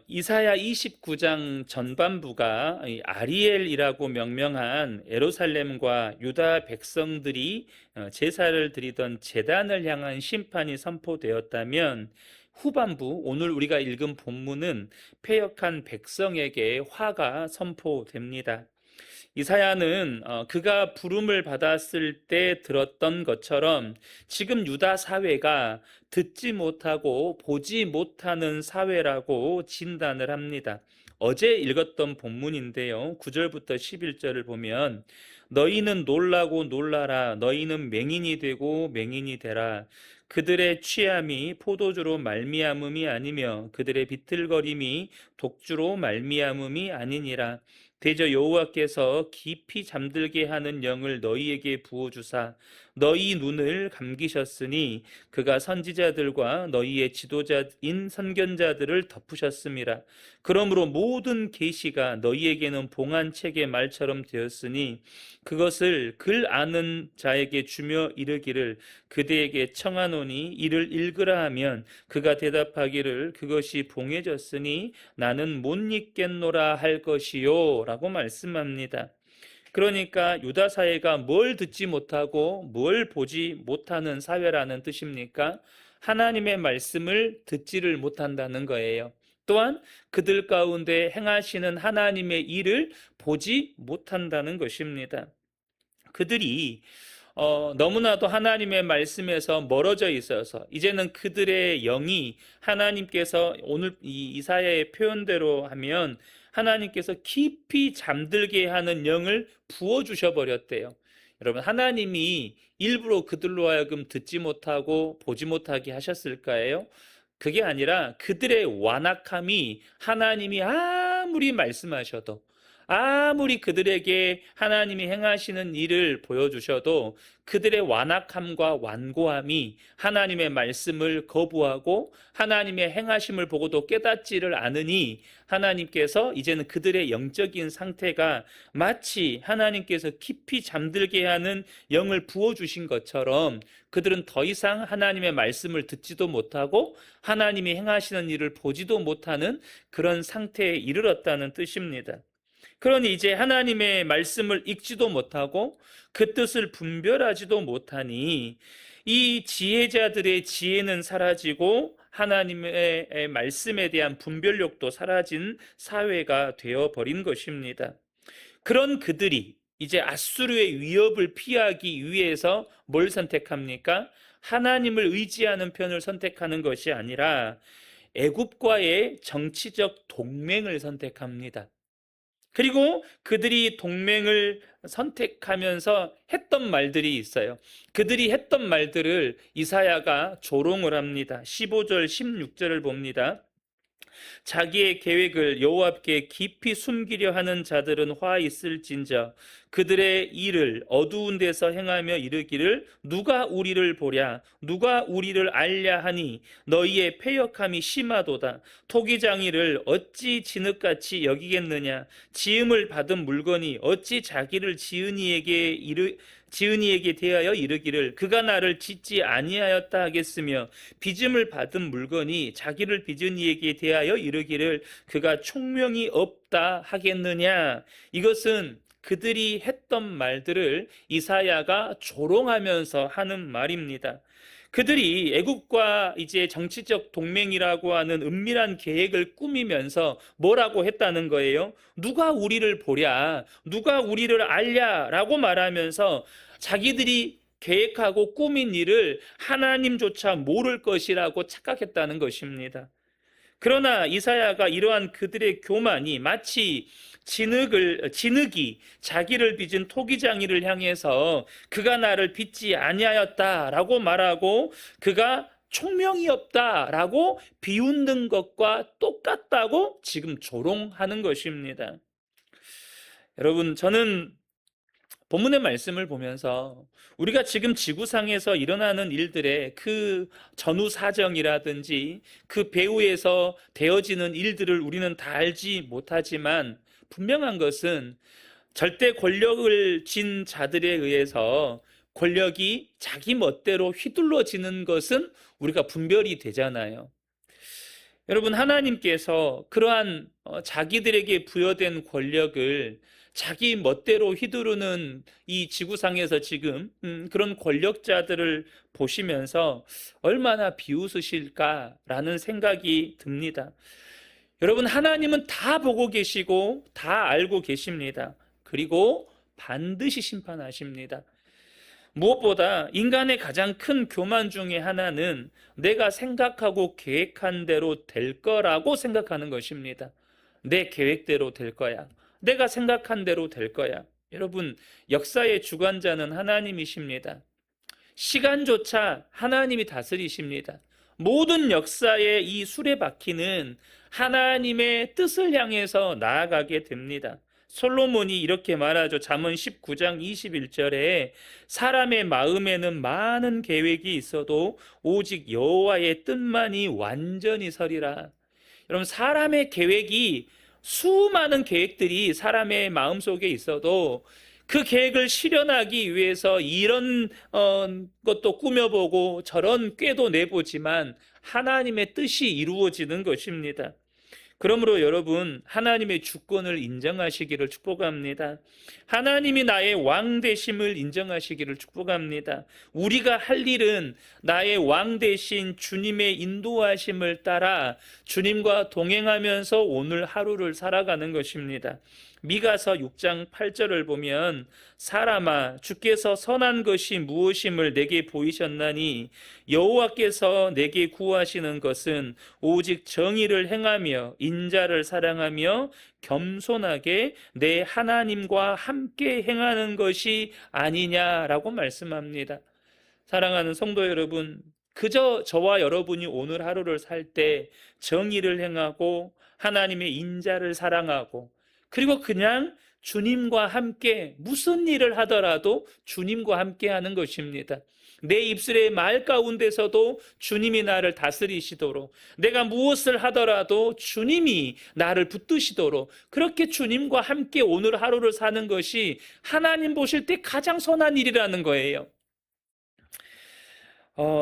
이사야 29장 전반부가 이 아리엘이라고 명명한 예루살렘과 유다 백성들이 제사를 드리던 제단을 향한 심판이 선포되었다면, 후반부 오늘 우리가 읽은 본문은 패역한 백성에게 화가 선포됩니다. 이사야는 그가 부름을 받았을 때 들었던 것처럼 지금 유다 사회가 듣지 못하고 보지 못하는 사회라고 진단을 합니다. 어제 읽었던 본문인데요. 9절부터 11절을 보면, 너희는 놀라고 놀라라. 너희는 맹인이 되고 맹인이 되라. 그들의 취함이 포도주로 말미암음이 아니며 그들의 비틀거림이 독주로 말미암음이 아니니라. 대저 여호와께서 깊이 잠들게 하는 영을 너희에게 부어주사 너희 눈을 감기셨으니 그가 선지자들과 너희의 지도자인 선견자들을 덮으셨음이라. 그러므로 모든 계시가 너희에게는 봉한 책의 말처럼 되었으니 그것을 글 아는 자에게 주며 이르기를, 그대에게 청하노니 이를 읽으라 하면 그가 대답하기를, 그것이 봉해졌으니 나는 못 읽겠노라 할 것이요 라고 말씀합니다. 그러니까 유다 사회가 뭘 듣지 못하고 뭘 보지 못하는 사회라는 뜻입니까? 하나님의 말씀을 듣지를 못한다는 거예요. 또한 그들 가운데 행하시는 하나님의 일을 보지 못한다는 것입니다. 그들이 너무나도 하나님의 말씀에서 멀어져 있어서 이제는 그들의 영이 하나님께서 오늘 이 이사야의 표현대로 하면 하나님께서 깊이 잠들게 하는 영을 부어주셔 버렸대요. 여러분, 하나님이 일부러 그들로 하여금 듣지 못하고 보지 못하게 하셨을까요? 그게 아니라 그들의 완악함이 하나님이 아무리 말씀하셔도, 아무리 그들에게 하나님이 행하시는 일을 보여주셔도 그들의 완악함과 완고함이 하나님의 말씀을 거부하고 하나님의 행하심을 보고도 깨닫지를 않으니, 하나님께서 이제는 그들의 영적인 상태가 마치 하나님께서 깊이 잠들게 하는 영을 부어주신 것처럼 그들은 더 이상 하나님의 말씀을 듣지도 못하고 하나님이 행하시는 일을 보지도 못하는 그런 상태에 이르렀다는 뜻입니다. 그러니 이제 하나님의 말씀을 읽지도 못하고 그 뜻을 분별하지도 못하니 이 지혜자들의 지혜는 사라지고 하나님의 말씀에 대한 분별력도 사라진 사회가 되어버린 것입니다. 그런 그들이 이제 아수르의 위협을 피하기 위해서 뭘 선택합니까? 하나님을 의지하는 편을 선택하는 것이 아니라 애굽과의 정치적 동맹을 선택합니다. 그리고 그들이 동맹을 선택하면서 했던 말들이 있어요. 그들이 했던 말들을 이사야가 조롱을 합니다. 15절 16절을 봅니다. 자기의 계획을 여호와께 깊이 숨기려 하는 자들은 화 있을진저, 그들의 일을 어두운 데서 행하며 이르기를, 누가 우리를 보랴, 누가 우리를 알랴 하니 너희의 패역함이 심하도다. 토기장이를 어찌 진흙같이 여기겠느냐. 지음을 받은 물건이 어찌 자기를 지은이에게 대하여 이르기를, 그가 나를 짓지 아니하였다 하겠으며, 빚음을 받은 물건이 자기를 빚은 이에게 대하여 이르기를, 그가 총명이 없다 하겠느냐. 이것은 그들이 했던 말들을 이사야가 조롱하면서 하는 말입니다. 그들이 애국과 이제 정치적 동맹이라고 하는 은밀한 계획을 꾸미면서 뭐라고 했다는 거예요? 누가 우리를 보랴, 누가 우리를 알랴 라고 말하면서 자기들이 계획하고 꾸민 일을 하나님조차 모를 것이라고 착각했다는 것입니다. 그러나 이사야가 이러한 그들의 교만이 마치 진흙이 자기를 빚은 토기장이를 향해서 그가 나를 빚지 아니하였다라고 말하고 그가 총명이 없다라고 비웃는 것과 똑같다고 지금 조롱하는 것입니다. 여러분, 저는 본문의 말씀을 보면서 우리가 지금 지구상에서 일어나는 일들의 그 전후 사정이라든지 그 배후에서 되어지는 일들을 우리는 다 알지 못하지만, 분명한 것은 절대 권력을 쥔 자들에 의해서 권력이 자기 멋대로 휘둘러지는 것은 우리가 분별이 되잖아요. 여러분, 하나님께서 그러한 자기들에게 부여된 권력을 자기 멋대로 휘두르는 이 지구상에서 지금 그런 권력자들을 보시면서 얼마나 비웃으실까라는 생각이 듭니다. 여러분, 하나님은 다 보고 계시고 다 알고 계십니다. 그리고 반드시 심판하십니다. 무엇보다 인간의 가장 큰 교만 중에 하나는 내가 생각하고 계획한 대로 될 거라고 생각하는 것입니다. 내 계획대로 될 거야. 내가 생각한 대로 될 거야. 여러분, 역사의 주관자는 하나님이십니다. 시간조차 하나님이 다스리십니다. 모든 역사의 이 수레바퀴는 하나님의 뜻을 향해서 나아가게 됩니다. 솔로몬이 이렇게 말하죠. 잠언 19장 21절에 사람의 마음에는 많은 계획이 있어도 오직 여호와의 뜻만이 완전히 서리라. 여러분, 사람의 계획이 수많은 계획들이 사람의 마음속에 있어도 그 계획을 실현하기 위해서 이런 것도 꾸며보고 저런 꾀도 내보지만 하나님의 뜻이 이루어지는 것입니다. 그러므로 여러분, 하나님의 주권을 인정하시기를 축복합니다. 하나님이 나의 왕 되심을 인정하시기를 축복합니다. 우리가 할 일은 나의 왕 되신 주님의 인도하심을 따라 주님과 동행하면서 오늘 하루를 살아가는 것입니다. 미가서 6장 8절을 보면 사람아 주께서 선한 것이 무엇임을 내게 보이셨나니 여호와께서 내게 구하시는 것은 오직 정의를 행하며 인자를 사랑하며 겸손하게 내 하나님과 함께 행하는 것이 아니냐라고 말씀합니다. 사랑하는 성도 여러분, 그저 저와 여러분이 오늘 하루를 살 때 정의를 행하고 하나님의 인자를 사랑하고 그리고 그냥 주님과 함께 무슨 일을 하더라도 주님과 함께 하는 것입니다. 내 입술의 말 가운데서도 주님이 나를 다스리시도록, 내가 무엇을 하더라도 주님이 나를 붙드시도록 그렇게 주님과 함께 오늘 하루를 사는 것이 하나님 보실 때 가장 선한 일이라는 거예요.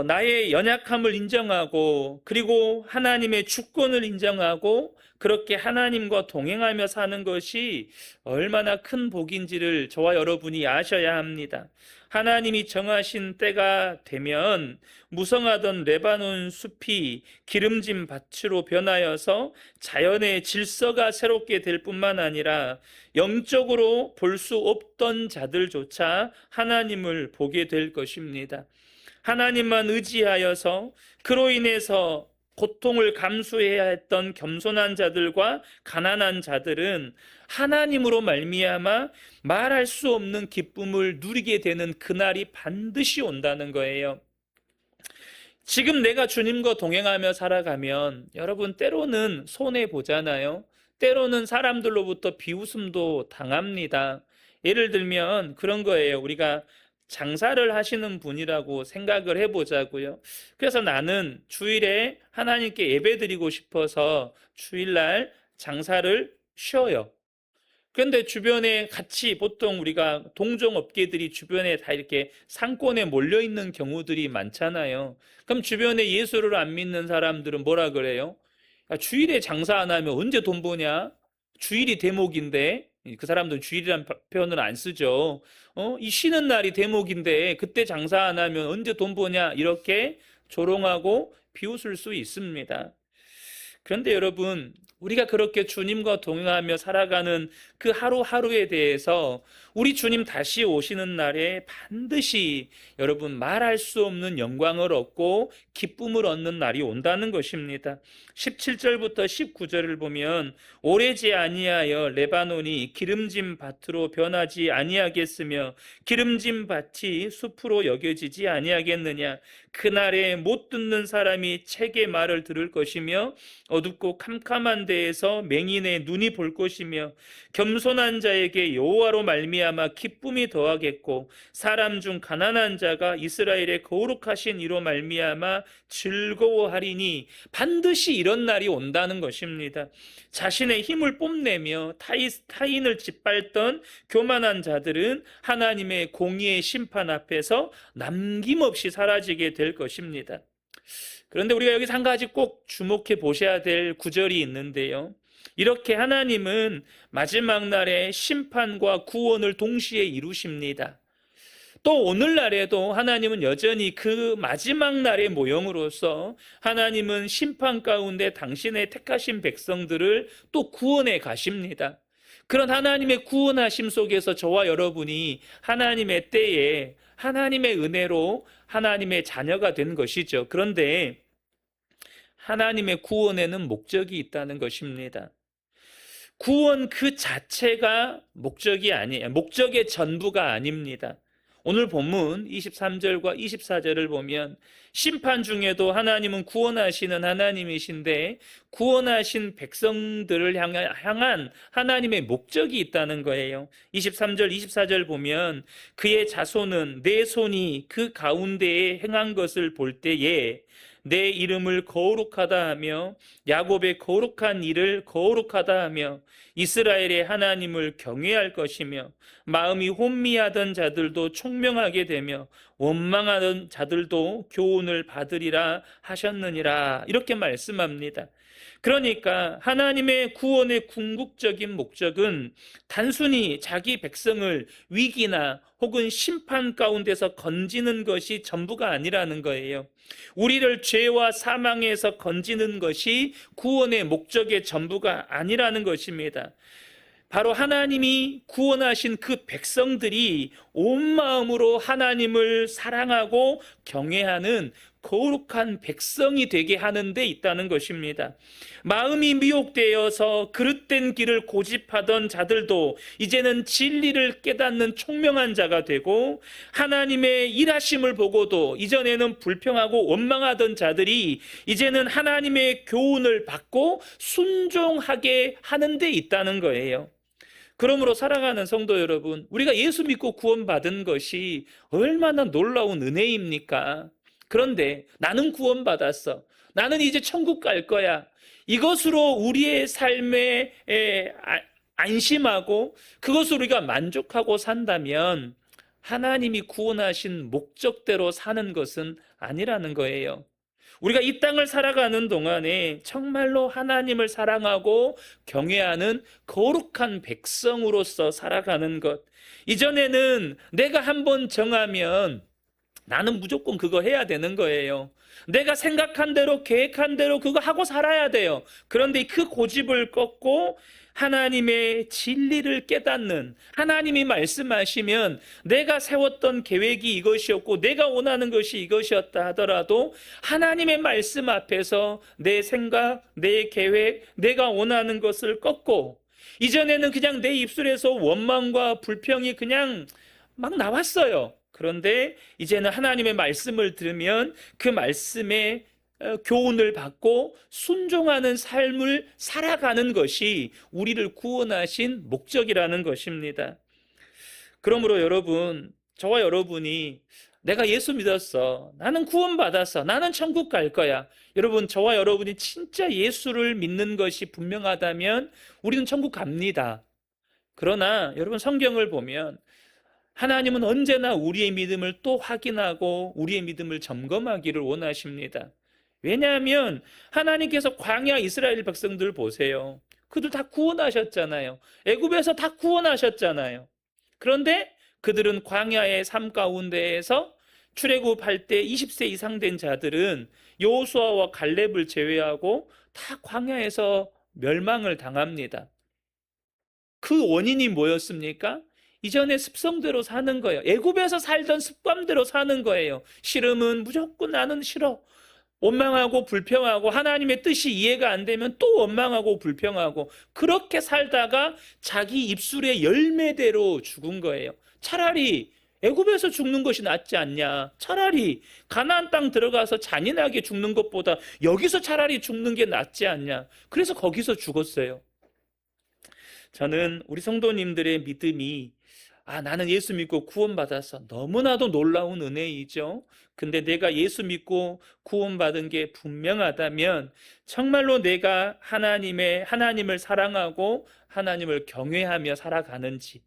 나의 연약함을 인정하고 그리고 하나님의 주권을 인정하고 그렇게 하나님과 동행하며 사는 것이 얼마나 큰 복인지를 저와 여러분이 아셔야 합니다. 하나님이 정하신 때가 되면 무성하던 레바논 숲이 기름진 밭으로 변하여서 자연의 질서가 새롭게 될 뿐만 아니라 영적으로 볼 수 없던 자들조차 하나님을 보게 될 것입니다. 하나님만 의지하여서 그로 인해서 고통을 감수해야 했던 겸손한 자들과 가난한 자들은 하나님으로 말미암아 말할 수 없는 기쁨을 누리게 되는 그날이 반드시 온다는 거예요. 지금 내가 주님과 동행하며 살아가면 여러분 때로는 손해보잖아요. 때로는 사람들로부터 비웃음도 당합니다. 예를 들면 그런 거예요. 우리가 장사를 하시는 분이라고 생각을 해보자고요. 그래서 나는 주일에 하나님께 예배드리고 싶어서 주일날 장사를 쉬어요. 그런데 주변에 같이 보통 우리가 동종업계들이 주변에 다 이렇게 상권에 몰려있는 경우들이 많잖아요. 그럼 주변에 예수를 안 믿는 사람들은 뭐라 그래요? 야, 주일에 장사 안 하면 언제 돈 버냐? 주일이 대목인데 그 사람들은 주일이라는 표현을 안 쓰죠. 이 쉬는 날이 대목인데 그때 장사 안 하면 언제 돈 버냐? 이렇게 조롱하고 비웃을 수 있습니다. 그런데 여러분, 우리가 그렇게 주님과 동행하며 살아가는 그 하루하루에 대해서 우리 주님 다시 오시는 날에 반드시 여러분 말할 수 없는 영광을 얻고 기쁨을 얻는 날이 온다는 것입니다. 17절부터 19절을 보면 오래지 아니하여 레바논이 기름진 밭으로 변하지 아니하겠으며 기름진 밭이 숲으로 여겨지지 아니하겠느냐. 그날에 못 듣는 사람이 책의 말을 들을 것이며 어둡고 캄캄한 데에서 맹인의 눈이 볼 것이며 겸손한 자에게 여호와로 말미암아 기쁨이 더하겠고 사람 중 가난한 자가 이스라엘의 거룩하신 이로 말미암아 즐거워하리니 반드시 이런 날이 온다는 것입니다. 자신의 힘을 뽐내며 타인을 짓밟던 교만한 자들은 하나님의 공의의 심판 앞에서 남김없이 사라지게 될 것입니다. 그런데 우리가 여기서 한 가지 꼭 주목해 보셔야 될 구절이 있는데요. 이렇게 하나님은 마지막 날에 심판과 구원을 동시에 이루십니다. 또 오늘날에도 하나님은 여전히 그 마지막 날의 모형으로서 하나님은 심판 가운데 당신의 택하신 백성들을 또 구원해 가십니다. 그런 하나님의 구원하심 속에서 저와 여러분이 하나님의 때에 하나님의 은혜로 하나님의 자녀가 된 것이죠. 그런데 하나님의 구원에는 목적이 있다는 것입니다. 구원 그 자체가 목적이 아니에요. 목적의 전부가 아닙니다. 오늘 본문 23절과 24절을 보면 심판 중에도 하나님은 구원하시는 하나님이신데 구원하신 백성들을 향한 하나님의 목적이 있다는 거예요. 23절, 24절 보면 그의 자손은 내 손이 그 가운데에 행한 것을 볼 때에 내 이름을 거룩하다 하며 야곱의 거룩한 일을 거룩하다 하며 이스라엘의 하나님을 경외할 것이며 마음이 혼미하던 자들도 총명하게 되며 원망하던 자들도 교훈을 받으리라 하셨느니라. 이렇게 말씀합니다. 그러니까 하나님의 구원의 궁극적인 목적은 단순히 자기 백성을 위기나 혹은 심판 가운데서 건지는 것이 전부가 아니라는 거예요. 우리를 죄와 사망에서 건지는 것이 구원의 목적의 전부가 아니라는 것입니다. 바로 하나님이 구원하신 그 백성들이 온 마음으로 하나님을 사랑하고 경외하는 거룩한 백성이 되게 하는 데 있다는 것입니다. 마음이 미혹되어서 그릇된 길을 고집하던 자들도 이제는 진리를 깨닫는 총명한 자가 되고 하나님의 일하심을 보고도 이전에는 불평하고 원망하던 자들이 이제는 하나님의 교훈을 받고 순종하게 하는 데 있다는 거예요. 그러므로 사랑하는 성도 여러분, 우리가 예수 믿고 구원받은 것이 얼마나 놀라운 은혜입니까? 그런데 나는 구원받았어. 나는 이제 천국 갈 거야. 이것으로 우리의 삶에 안심하고 그것으로 우리가 만족하고 산다면 하나님이 구원하신 목적대로 사는 것은 아니라는 거예요. 우리가 이 땅을 살아가는 동안에 정말로 하나님을 사랑하고 경외하는 거룩한 백성으로서 살아가는 것. 이전에는 내가 한번 정하면 나는 무조건 그거 해야 되는 거예요. 내가 생각한 대로 계획한 대로 그거 하고 살아야 돼요. 그런데 그 고집을 꺾고 하나님의 진리를 깨닫는, 하나님이 말씀하시면 내가 세웠던 계획이 이것이었고 내가 원하는 것이 이것이었다 하더라도 하나님의 말씀 앞에서 내 생각, 내 계획, 내가 원하는 것을 꺾고, 이전에는 그냥 내 입술에서 원망과 불평이 그냥 막 나왔어요. 그런데 이제는 하나님의 말씀을 들으면 그 말씀에 교훈을 받고 순종하는 삶을 살아가는 것이 우리를 구원하신 목적이라는 것입니다. 그러므로 여러분, 저와 여러분이 내가 예수 믿었어, 나는 구원받았어, 나는 천국 갈 거야. 여러분, 저와 여러분이 진짜 예수를 믿는 것이 분명하다면 우리는 천국 갑니다. 그러나 여러분, 성경을 보면 하나님은 언제나 우리의 믿음을 또 확인하고 우리의 믿음을 점검하기를 원하십니다. 왜냐하면 하나님께서 광야 이스라엘 백성들 보세요. 그들 다 구원하셨잖아요. 애굽에서 다 구원하셨잖아요. 그런데 그들은 광야의 삶 가운데에서 출애굽할 때 20세 이상 된 자들은 여호수아와 갈렙을 제외하고 다 광야에서 멸망을 당합니다. 그 원인이 뭐였습니까? 이전의 습성대로 사는 거예요. 애굽에서 살던 습관대로 사는 거예요. 싫으면 무조건 나는 싫어. 원망하고 불평하고 하나님의 뜻이 이해가 안 되면 또 원망하고 불평하고 그렇게 살다가 자기 입술의 열매대로 죽은 거예요. 차라리 애굽에서 죽는 것이 낫지 않냐. 차라리 가나안 땅 들어가서 잔인하게 죽는 것보다 여기서 차라리 죽는 게 낫지 않냐. 그래서 거기서 죽었어요. 저는 우리 성도님들의 믿음이 나는 예수 믿고 구원받았어. 너무나도 놀라운 은혜이죠. 근데 내가 예수 믿고 구원받은 게 분명하다면 정말로 내가 하나님을 사랑하고 하나님을 경외하며 살아가는지,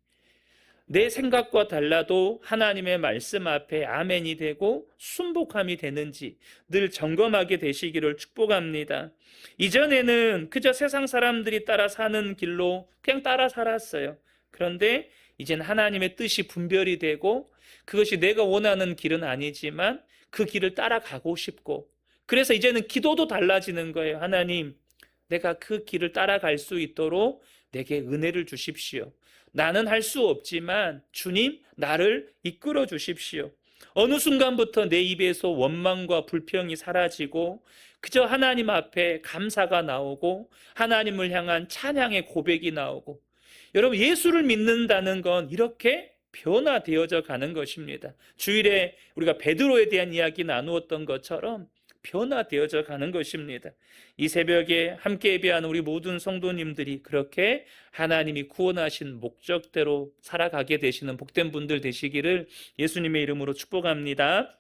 내 생각과 달라도 하나님의 말씀 앞에 아멘이 되고 순복함이 되는지 늘 점검하게 되시기를 축복합니다. 이전에는 그저 세상 사람들이 따라 사는 길로 그냥 따라 살았어요. 그런데 이젠 하나님의 뜻이 분별이 되고 그것이 내가 원하는 길은 아니지만 그 길을 따라가고 싶고, 그래서 이제는 기도도 달라지는 거예요. 하나님, 내가 그 길을 따라갈 수 있도록 내게 은혜를 주십시오. 나는 할 수 없지만 주님, 나를 이끌어 주십시오. 어느 순간부터 내 입에서 원망과 불평이 사라지고 그저 하나님 앞에 감사가 나오고 하나님을 향한 찬양의 고백이 나오고, 여러분, 예수를 믿는다는 건 이렇게 변화되어져 가는 것입니다. 주일에 우리가 베드로에 대한 이야기 나누었던 것처럼 변화되어져 가는 것입니다. 이 새벽에 함께 예배하는 우리 모든 성도님들이 그렇게 하나님이 구원하신 목적대로 살아가게 되시는 복된 분들 되시기를 예수님의 이름으로 축복합니다.